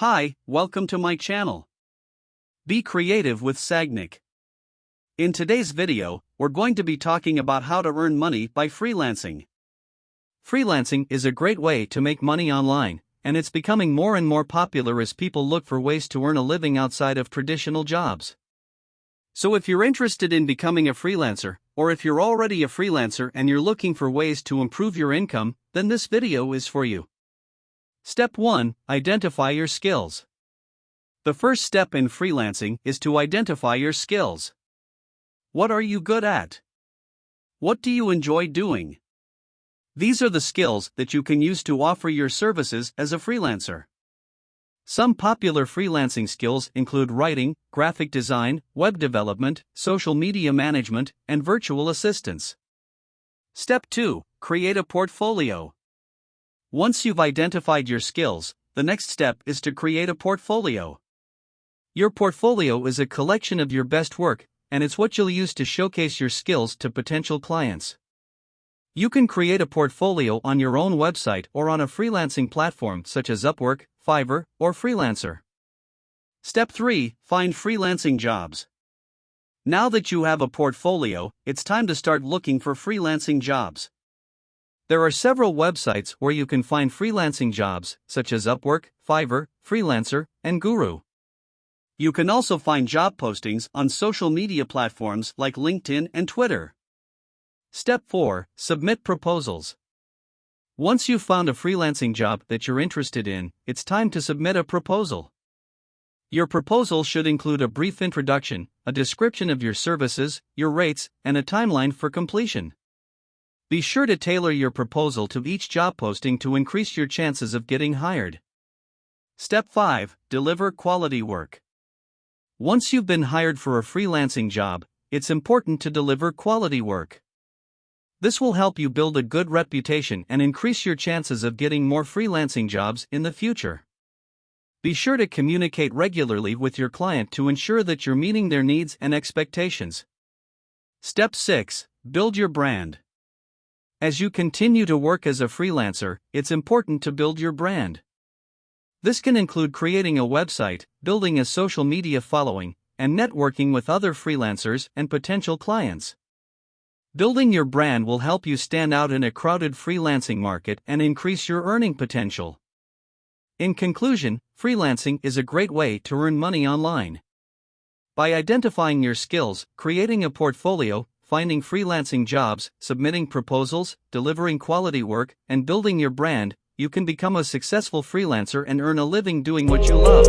Hi, welcome to my channel. Be creative with Sagnik. In today's video, we're going to be talking about how to earn money by freelancing. Freelancing is a great way to make money online, and it's becoming more and more popular as people look for ways to earn a living outside of traditional jobs. So if you're interested in becoming a freelancer, or if you're already a freelancer and you're looking for ways to improve your income, then this video is for you. Step 1. Identify your skills. The first step in freelancing is to identify your skills. What are you good at? What do you enjoy doing? These are the skills that you can use to offer your services as a freelancer. Some popular freelancing skills include writing, graphic design, web development, social media management, and virtual assistance. Step 2. Create a portfolio. Once you've identified your skills, the next step is to create a portfolio. Your portfolio is a collection of your best work, and it's what you'll use to showcase your skills to potential clients. You can create a portfolio on your own website or on a freelancing platform such as Upwork, Fiverr, or Freelancer. Step 3. Find freelancing jobs. Now that you have a portfolio, it's time to start looking for freelancing jobs. There are several websites where you can find freelancing jobs, such as Upwork, Fiverr, Freelancer, and Guru. You can also find job postings on social media platforms like LinkedIn and Twitter. Step 4. Submit proposals. Once you've found a freelancing job that you're interested in, it's time to submit a proposal. Your proposal should include a brief introduction, a description of your services, your rates, and a timeline for completion. Be sure to tailor your proposal to each job posting to increase your chances of getting hired. Step 5. Deliver quality work. Once you've been hired for a freelancing job, it's important to deliver quality work. This will help you build a good reputation and increase your chances of getting more freelancing jobs in the future. Be sure to communicate regularly with your client to ensure that you're meeting their needs and expectations. Step 6. Build your brand. As you continue to work as a freelancer, it's important to build your brand. This can include creating a website, building a social media following, and networking with other freelancers and potential clients. Building your brand will help you stand out in a crowded freelancing market and increase your earning potential. In conclusion, freelancing is a great way to earn money online. By identifying your skills, creating a portfolio, finding freelancing jobs, submitting proposals, delivering quality work, and building your brand, you can become a successful freelancer and earn a living doing what you love.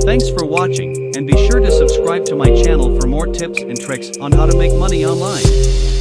Thanks for watching, and be sure to subscribe to my channel for more tips and tricks on how to make money online.